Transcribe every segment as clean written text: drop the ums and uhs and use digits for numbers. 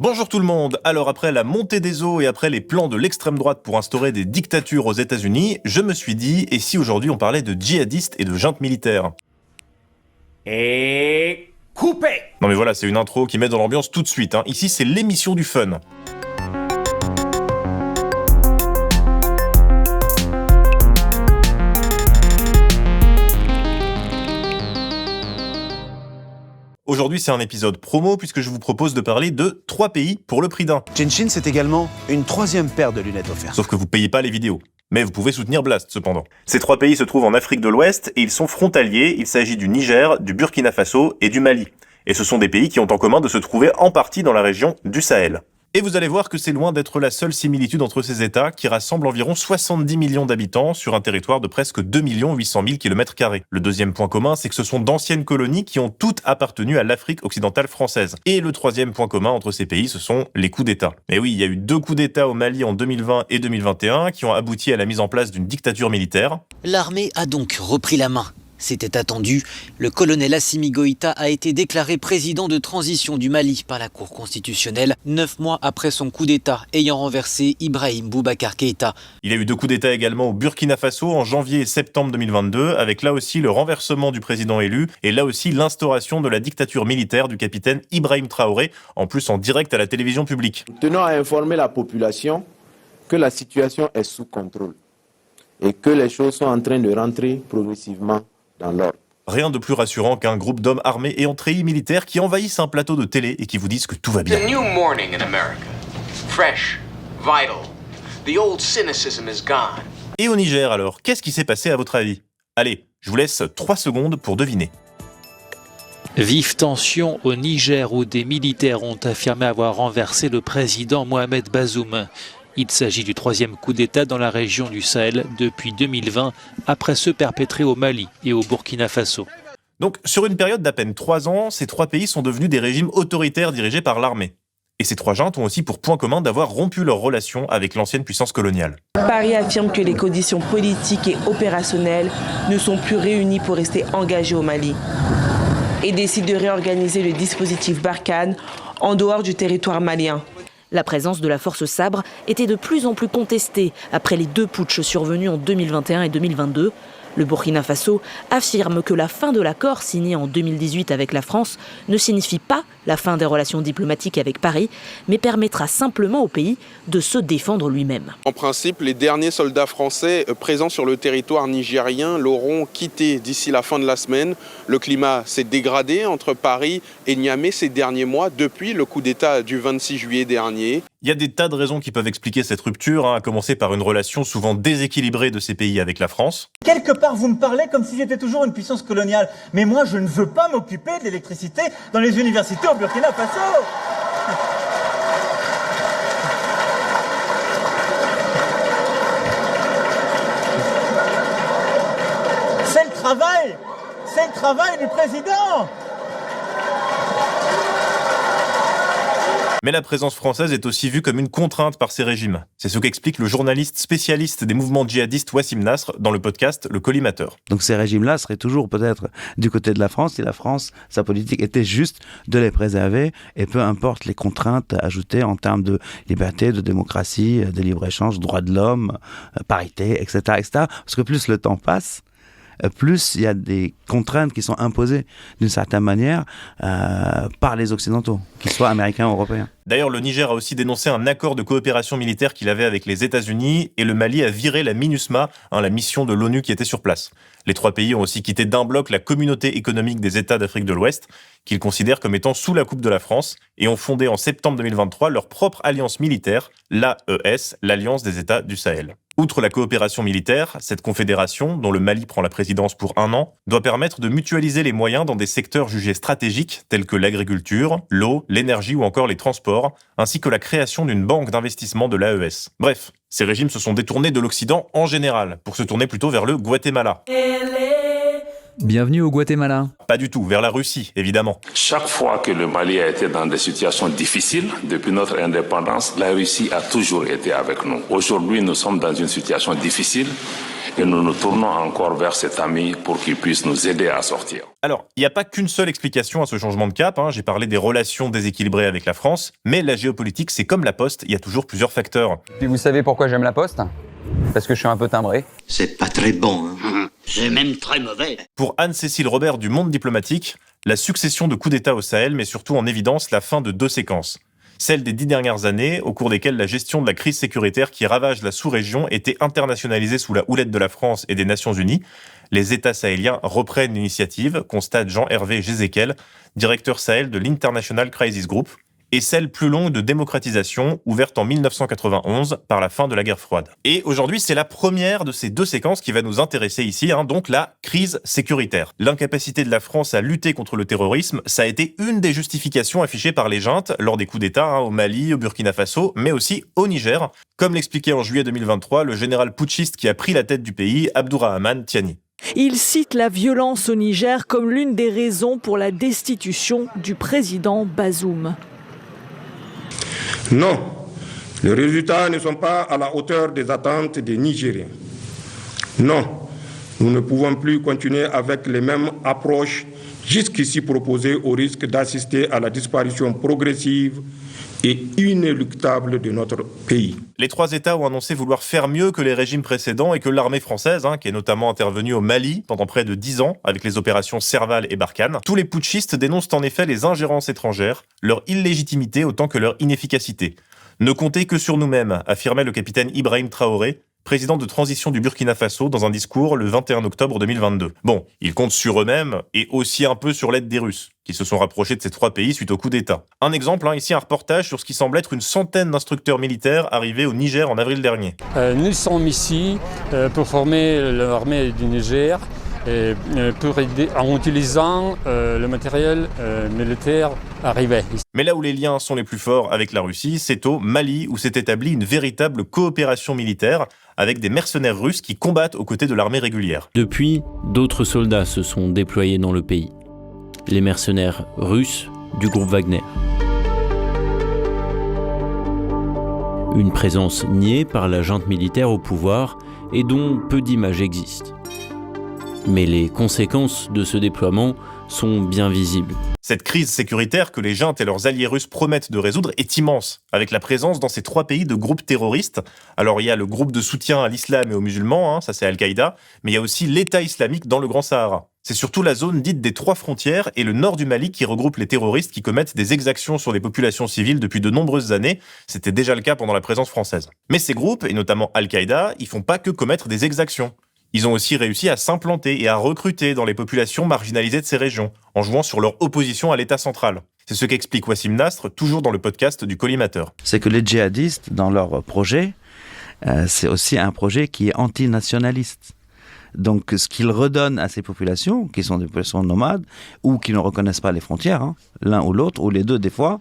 Bonjour tout le monde. Alors après la montée des eaux et après les plans de l'extrême droite pour instaurer des dictatures aux États-Unis, je me suis dit, et si aujourd'hui on parlait de djihadistes et de juntes militaires? Et coupé. Non mais voilà, c'est une intro qui met dans l'ambiance tout de suite. Ici c'est l'émission du fun. Aujourd'hui, c'est un épisode promo puisque je vous propose de parler de 3 pays pour le prix d'un. Genshin, c'est également une 3e paire de lunettes offertes. Sauf que vous payez pas les vidéos. Mais vous pouvez soutenir Blast, cependant. Ces 3 pays se trouvent en Afrique de l'Ouest et ils sont frontaliers. Il s'agit du Niger, du Burkina Faso et du Mali. Et ce sont des pays qui ont en commun de se trouver en partie dans la région du Sahel. Et vous allez voir que c'est loin d'être la seule similitude entre ces États qui rassemblent environ 70 millions d'habitants sur un territoire de presque 2 800 000 km². Le deuxième point commun, c'est que ce sont d'anciennes colonies qui ont toutes appartenu à l'Afrique occidentale française. Et le troisième point commun entre ces pays, ce sont les coups d'État. Et oui, il y a eu 2 coups d'État au Mali en 2020 et 2021 qui ont abouti à la mise en place d'une dictature militaire. L'armée a donc repris la main. C'était attendu, le colonel Assimi Goïta a été déclaré président de transition du Mali par la Cour constitutionnelle 9 mois après son coup d'État ayant renversé Ibrahim Boubacar Keïta. Il y a eu 2 coups d'État également au Burkina Faso en janvier et septembre 2022, avec là aussi le renversement du président élu et là aussi l'instauration de la dictature militaire du capitaine Ibrahim Traoré, en plus en direct à la télévision publique. Nous tenons à informer la population que la situation est sous contrôle et que les choses sont en train de rentrer progressivement dans l'ordre. Rien de plus rassurant qu'un groupe d'hommes armés et en treillis militaires qui envahissent un plateau de télé et qui vous disent que tout va bien. The new morning in America. Fresh, vital. The old cynicism is gone. Et au Niger alors, qu'est-ce qui s'est passé à votre avis? Allez, je vous laisse 3 secondes pour deviner. Vive tension au Niger où des militaires ont affirmé avoir renversé le président Mohamed Bazoum. Il s'agit du 3e coup d'État dans la région du Sahel depuis 2020, après ceux perpétrés au Mali et au Burkina Faso. Donc, sur une période d'à peine 3 ans, ces 3 pays sont devenus des régimes autoritaires dirigés par l'armée. Et ces 3 juntes ont aussi pour point commun d'avoir rompu leurs relations avec l'ancienne puissance coloniale. Paris affirme que les conditions politiques et opérationnelles ne sont plus réunies pour rester engagées au Mali et décide de réorganiser le dispositif Barkhane en dehors du territoire malien. La présence de la force Sabre était de plus en plus contestée après les 2 putschs survenus en 2021 et 2022. Le Burkina Faso affirme que la fin de l'accord signé en 2018 avec la France ne signifie pas la fin des relations diplomatiques avec Paris, mais permettra simplement au pays de se défendre lui-même. En principe, les derniers soldats français présents sur le territoire nigérien l'auront quitté d'ici la fin de la semaine. Le climat s'est dégradé entre Paris et Niamey ces derniers mois, depuis le coup d'État du 26 juillet dernier. Il y a des tas de raisons qui peuvent expliquer cette rupture, à commencer par une relation souvent déséquilibrée de ces pays avec la France. Quelque part, vous me parlez comme si j'étais toujours une puissance coloniale. Mais moi, je ne veux pas m'occuper de l'électricité dans les universités au Burkina Faso. C'est le travail du président. Mais la présence française est aussi vue comme une contrainte par ces régimes. C'est ce qu'explique le journaliste spécialiste des mouvements djihadistes Wassim Nasr dans le podcast Le Collimateur. Donc ces régimes-là seraient toujours peut-être du côté de la France si la France, sa politique était juste de les préserver et peu importe les contraintes ajoutées en termes de liberté, de démocratie, de libre-échange, droits de l'homme, parité, etc., etc. Parce que plus le temps passe, plus il y a des contraintes qui sont imposées d'une certaine manière par les Occidentaux, qu'ils soient américains ou européens. D'ailleurs, le Niger a aussi dénoncé un accord de coopération militaire qu'il avait avec les États-Unis et le Mali a viré la MINUSMA, la mission de l'ONU qui était sur place. Les 3 pays ont aussi quitté d'un bloc la communauté économique des États d'Afrique de l'Ouest, qu'ils considèrent comme étant sous la coupe de la France, et ont fondé en septembre 2023 leur propre alliance militaire, l'AES, l'Alliance des États du Sahel. Outre la coopération militaire, cette confédération, dont le Mali prend la présidence pour 1 an, doit permettre de mutualiser les moyens dans des secteurs jugés stratégiques tels que l'agriculture, l'eau, l'énergie ou encore les transports, ainsi que la création d'une banque d'investissement de l'AES. Bref, ces régimes se sont détournés de l'Occident en général, pour se tourner plutôt vers le Guatemala. Bienvenue au Guatemala. Pas du tout, vers la Russie, évidemment. Chaque fois que le Mali a été dans des situations difficiles, depuis notre indépendance, la Russie a toujours été avec nous. Aujourd'hui, nous sommes dans une situation difficile et nous nous tournons encore vers cet ami pour qu'il puisse nous aider à sortir. Alors, il n'y a pas qu'une seule explication à ce changement de cap. J'ai parlé des relations déséquilibrées avec la France, mais la géopolitique, c'est comme la Poste, il y a toujours plusieurs facteurs. Puis vous savez pourquoi j'aime la Poste ? Parce que je suis un peu timbré. C'est pas très bon, hein. C'est même très mauvais. Pour Anne-Cécile Robert du Monde diplomatique, la succession de coups d'État au Sahel met surtout en évidence la fin de deux séquences. Celle des 10 dernières années, au cours desquelles la gestion de la crise sécuritaire qui ravage la sous-région était internationalisée sous la houlette de la France et des Nations Unies. Les États sahéliens reprennent l'initiative, constate Jean-Hervé Gézéquel, directeur Sahel de l'International Crisis Group, et celle plus longue de démocratisation, ouverte en 1991 par la fin de la guerre froide. Et aujourd'hui, c'est la première de ces deux séquences qui va nous intéresser ici, donc la crise sécuritaire. L'incapacité de la France à lutter contre le terrorisme, ça a été une des justifications affichées par les juntes lors des coups d'État au Mali, au Burkina Faso, mais aussi au Niger, comme l'expliquait en juillet 2023 le général putschiste qui a pris la tête du pays, Abdourahmane Tiani. Il cite la violence au Niger comme l'une des raisons pour la destitution du président Bazoum. Non, les résultats ne sont pas à la hauteur des attentes des Nigériens. Non, nous ne pouvons plus continuer avec les mêmes approches jusqu'ici proposées au risque d'assister à la disparition progressive et inéluctable de notre pays. Les trois États ont annoncé vouloir faire mieux que les régimes précédents et que l'armée française, qui est notamment intervenue au Mali pendant près de 10 ans avec les opérations Serval et Barkhane. Tous les putschistes dénoncent en effet les ingérences étrangères, leur illégitimité autant que leur inefficacité. Ne comptez que sur nous-mêmes, affirmait le capitaine Ibrahim Traoré, président de transition du Burkina Faso, dans un discours le 21 octobre 2022. Bon, ils comptent sur eux-mêmes et aussi un peu sur l'aide des Russes, qui se sont rapprochés de ces trois pays suite au coup d'État. Un exemple, ici un reportage sur ce qui semble être une centaine d'instructeurs militaires arrivés au Niger en avril dernier. Nous sommes ici pour former l'armée du Niger pour aider, en utilisant le matériel militaire arrivé. Mais là où les liens sont les plus forts avec la Russie, c'est au Mali où s'est établie une véritable coopération militaire avec des mercenaires russes qui combattent aux côtés de l'armée régulière. Depuis, d'autres soldats se sont déployés dans le pays. Les mercenaires russes du groupe Wagner. Une présence niée par la junte militaire au pouvoir et dont peu d'images existent. Mais les conséquences de ce déploiement sont bien visibles. Cette crise sécuritaire que les juntes et leurs alliés russes promettent de résoudre est immense, avec la présence dans ces trois pays de groupes terroristes. Alors il y a le groupe de soutien à l'islam et aux musulmans, ça c'est Al-Qaïda, mais il y a aussi l'État islamique dans le Grand Sahara. C'est surtout la zone dite des trois frontières et le nord du Mali qui regroupe les terroristes qui commettent des exactions sur des populations civiles depuis de nombreuses années. C'était déjà le cas pendant la présence française. Mais ces groupes, et notamment Al-Qaïda, ils font pas que commettre des exactions. Ils ont aussi réussi à s'implanter et à recruter dans les populations marginalisées de ces régions, en jouant sur leur opposition à l'État central. C'est ce qu'explique Wassim Nasr, toujours dans le podcast du Collimateur. C'est que les djihadistes, dans leur projet, c'est aussi un projet qui est antinationaliste. Donc, ce qu'ils redonnent à ces populations, qui sont des populations nomades, ou qui ne reconnaissent pas les frontières, l'un ou l'autre, ou les deux des fois,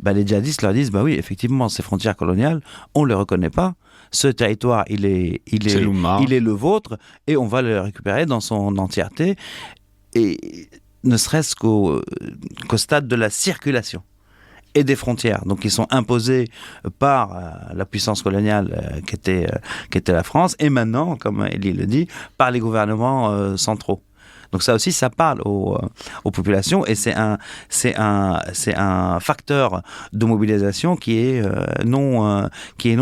les djihadistes leur disent, oui, effectivement, ces frontières coloniales, on ne les reconnaît pas. Ce territoire, il est le vôtre, et on va le récupérer dans son entièreté, et ne serait-ce qu'au stade de la circulation et des frontières. Donc, ils sont imposés par la puissance coloniale qui était la France, et maintenant, comme Elie le dit, par les gouvernements centraux. Donc ça aussi, ça parle aux populations, et c'est un facteur de mobilisation qui est non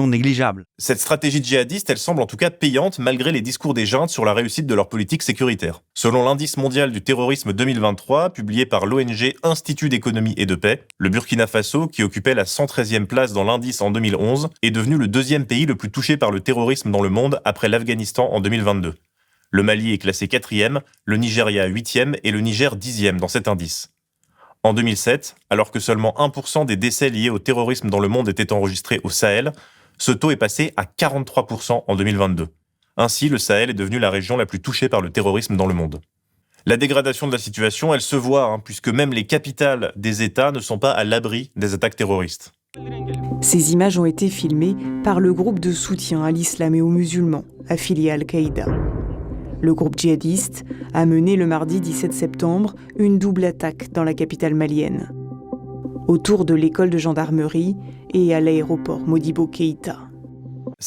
négligeable. Cette stratégie djihadiste, elle semble en tout cas payante malgré les discours des juntes sur la réussite de leur politique sécuritaire. Selon l'indice mondial du terrorisme 2023, publié par l'ONG Institut d'économie et de paix, le Burkina Faso, qui occupait la 113e place dans l'indice en 2011, est devenu le deuxième pays le plus touché par le terrorisme dans le monde après l'Afghanistan en 2022. Le Mali est classé 4e, le Nigeria 8e et le Niger 10e dans cet indice. En 2007, alors que seulement 1% des décès liés au terrorisme dans le monde étaient enregistrés au Sahel, ce taux est passé à 43% en 2022. Ainsi, le Sahel est devenu la région la plus touchée par le terrorisme dans le monde. La dégradation de la situation, elle se voit, puisque même les capitales des États ne sont pas à l'abri des attaques terroristes. Ces images ont été filmées par le groupe de soutien à l'islam et aux musulmans, affilié à Al-Qaïda. Le groupe djihadiste a mené le mardi 17 septembre une double attaque dans la capitale malienne, autour de l'école de gendarmerie et à l'aéroport Modibo Keïta.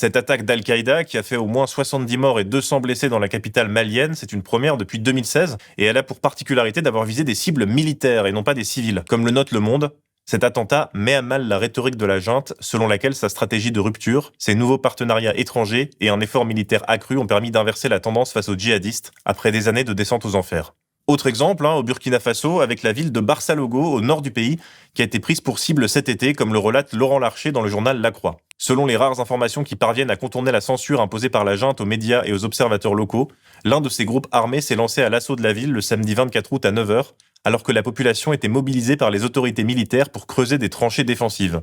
Cette attaque d'Al-Qaïda, qui a fait au moins 70 morts et 200 blessés dans la capitale malienne, c'est une première depuis 2016, et elle a pour particularité d'avoir visé des cibles militaires et non pas des civils. Comme le note Le Monde, cet attentat met à mal la rhétorique de la junte, selon laquelle sa stratégie de rupture, ses nouveaux partenariats étrangers et un effort militaire accru ont permis d'inverser la tendance face aux djihadistes, après des années de descente aux enfers. Autre exemple, au Burkina Faso, avec la ville de Barsalogo, au nord du pays, qui a été prise pour cible cet été, comme le relate Laurent Larcher dans le journal La Croix. Selon les rares informations qui parviennent à contourner la censure imposée par la junte aux médias et aux observateurs locaux, l'un de ces groupes armés s'est lancé à l'assaut de la ville le samedi 24 août à 9h, alors que la population était mobilisée par les autorités militaires pour creuser des tranchées défensives.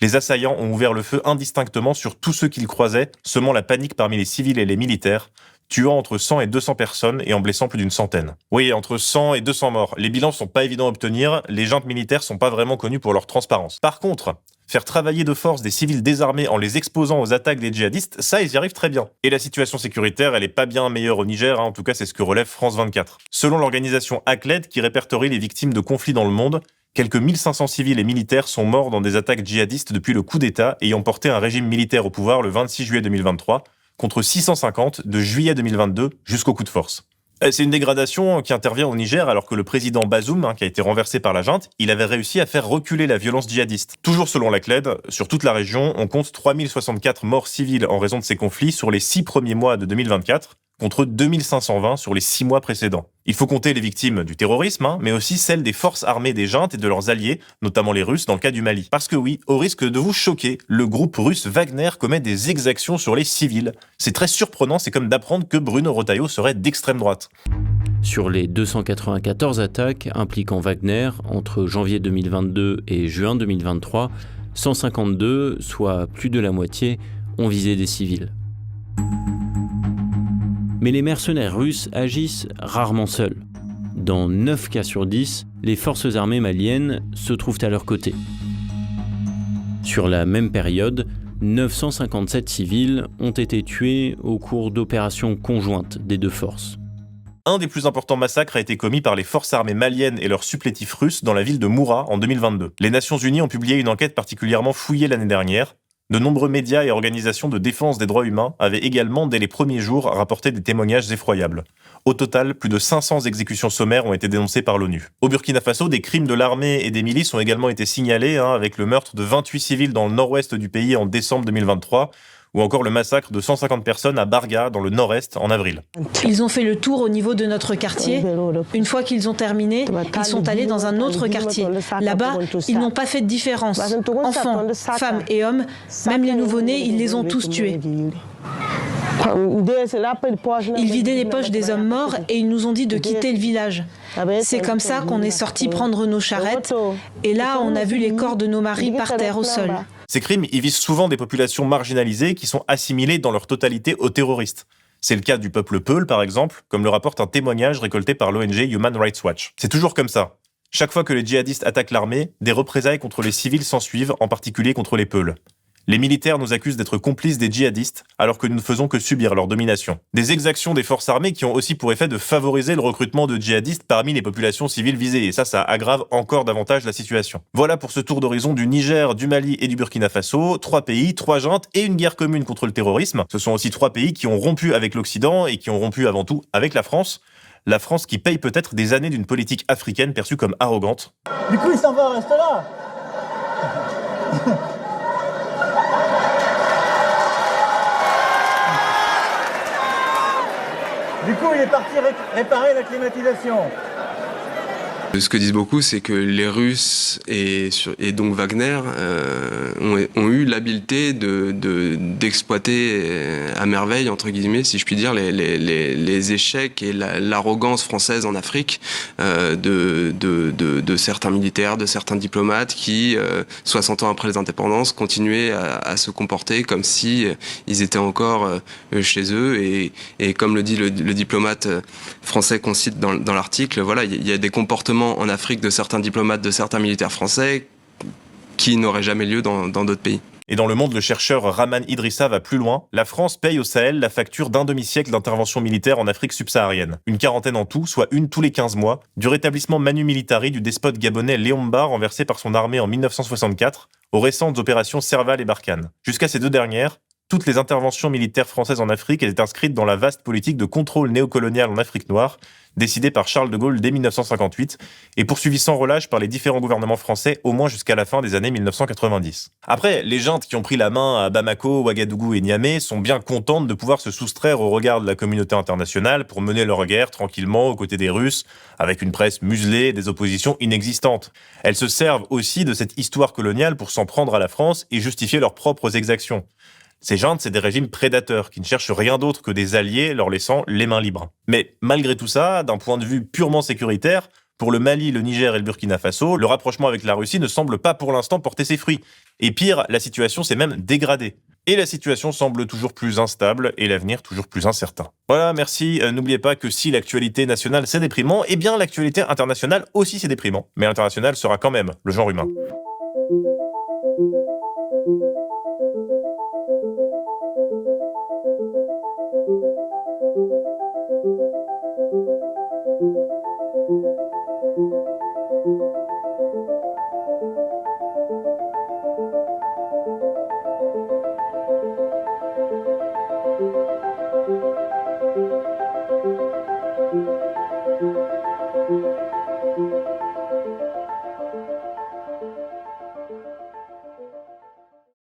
Les assaillants ont ouvert le feu indistinctement sur tous ceux qu'ils croisaient, semant la panique parmi les civils et les militaires, tuant entre 100 et 200 personnes et en blessant plus d'une centaine. Oui, entre 100 et 200 morts. Les bilans sont pas évidents à obtenir, les juntes militaires sont pas vraiment connus pour leur transparence. Par contre, faire travailler de force des civils désarmés en les exposant aux attaques des djihadistes, ça, ils y arrivent très bien. Et la situation sécuritaire, elle est pas bien meilleure au Niger, en tout cas c'est ce que relève France 24. Selon l'organisation ACLED, qui répertorie les victimes de conflits dans le monde, quelques 1500 civils et militaires sont morts dans des attaques djihadistes depuis le coup d'État ayant porté un régime militaire au pouvoir le 26 juillet 2023, contre 650 de juillet 2022 jusqu'au coup de force. C'est une dégradation qui intervient au Niger alors que le président Bazoum, qui a été renversé par la junte, il avait réussi à faire reculer la violence djihadiste. Toujours selon la CLED, sur toute la région, on compte 3064 morts civils en raison de ces conflits sur les 6 premiers mois de 2024, contre 2520 sur les 6 mois précédents. Il faut compter les victimes du terrorisme, mais aussi celles des forces armées des juntes et de leurs alliés, notamment les Russes dans le cas du Mali. Parce que oui, au risque de vous choquer, le groupe russe Wagner commet des exactions sur les civils. C'est très surprenant, c'est comme d'apprendre que Bruno Retailleau serait d'extrême droite. Sur les 294 attaques impliquant Wagner entre janvier 2022 et juin 2023, 152, soit plus de la moitié, ont visé des civils. Mais les mercenaires russes agissent rarement seuls. Dans 9 cas sur 10, les forces armées maliennes se trouvent à leur côté. Sur la même période, 957 civils ont été tués au cours d'opérations conjointes des deux forces. Un des plus importants massacres a été commis par les forces armées maliennes et leurs supplétifs russes dans la ville de Moura en 2022. Les Nations Unies ont publié une enquête particulièrement fouillée l'année dernière. De nombreux médias et organisations de défense des droits humains avaient également, dès les premiers jours, rapporté des témoignages effroyables. Au total, plus de 500 exécutions sommaires ont été dénoncées par l'ONU. Au Burkina Faso, des crimes de l'armée et des milices ont également été signalés, avec le meurtre de 28 civils dans le nord-ouest du pays en décembre 2023, ou encore le massacre de 150 personnes à Barga, dans le nord-est, en avril. Ils ont fait le tour au niveau de notre quartier. Une fois qu'ils ont terminé, ils sont allés dans un autre quartier. Là-bas, ils n'ont pas fait de différence. Enfants, femmes et hommes, même les nouveau-nés, ils les ont tous tués. Ils vidaient les poches des hommes morts et ils nous ont dit de quitter le village. C'est comme ça qu'on est sortis prendre nos charrettes et là on a vu les corps de nos maris par terre au sol. Ces crimes y visent souvent des populations marginalisées qui sont assimilées dans leur totalité aux terroristes. C'est le cas du peuple Peul par exemple, comme le rapporte un témoignage récolté par l'ONG Human Rights Watch. C'est toujours comme ça. Chaque fois que les djihadistes attaquent l'armée, des représailles contre les civils s'ensuivent, en particulier contre les Peuls. Les militaires nous accusent d'être complices des djihadistes, alors que nous ne faisons que subir leur domination. Des exactions des forces armées qui ont aussi pour effet de favoriser le recrutement de djihadistes parmi les populations civiles visées, et ça aggrave encore davantage la situation. Voilà pour ce tour d'horizon du Niger, du Mali et du Burkina Faso, 3 pays, 3 juntes et une guerre commune contre le terrorisme. Ce sont aussi 3 pays qui ont rompu avec l'Occident et qui ont rompu avant tout avec la France. La France qui paye peut-être des années d'une politique africaine perçue comme arrogante. Du coup, il s'en va, reste là. Du coup, il est parti réparer la climatisation. Ce que disent beaucoup, c'est que les Russes et donc Wagner ont eu l'habileté d'exploiter à merveille, entre guillemets, si je puis dire, les échecs et l'arrogance française en Afrique de certains militaires, de certains diplomates qui, 60 ans après les indépendances, continuaient à se comporter comme si ils étaient encore chez eux. Et comme le dit le diplomate français qu'on cite dans l'article, voilà, il y a des comportements en Afrique de certains diplomates, de certains militaires français qui n'auraient jamais lieu dans d'autres pays. Et dans Le Monde, le chercheur Rahman Idrissa va plus loin. La France paye au Sahel la facture d'un demi-siècle d'intervention militaire en Afrique subsaharienne. Une quarantaine en tout, soit une tous les 15 mois, du rétablissement manu militari du despote gabonais Léomba renversé par son armée en 1964, aux récentes opérations Serval et Barkhane. Jusqu'à ces 2 dernières, toutes les interventions militaires françaises en Afrique étaient inscrites dans la vaste politique de contrôle néocolonial en Afrique noire, décidée par Charles de Gaulle dès 1958 et poursuivie sans relâche par les différents gouvernements français au moins jusqu'à la fin des années 1990. Après, les juntes qui ont pris la main à Bamako, Ouagadougou et Niamey sont bien contentes de pouvoir se soustraire au regard de la communauté internationale pour mener leur guerre tranquillement aux côtés des Russes, avec une presse muselée et des oppositions inexistantes. Elles se servent aussi de cette histoire coloniale pour s'en prendre à la France et justifier leurs propres exactions. Ces juntes, c'est des régimes prédateurs qui ne cherchent rien d'autre que des alliés leur laissant les mains libres. Mais malgré tout ça, d'un point de vue purement sécuritaire, pour le Mali, le Niger et le Burkina Faso, le rapprochement avec la Russie ne semble pas pour l'instant porter ses fruits. Et pire, la situation s'est même dégradée. Et la situation semble toujours plus instable et l'avenir toujours plus incertain. Voilà, merci. N'oubliez pas que si l'actualité nationale c'est déprimant, eh bien l'actualité internationale aussi c'est déprimant. Mais l'international sera quand même le genre humain.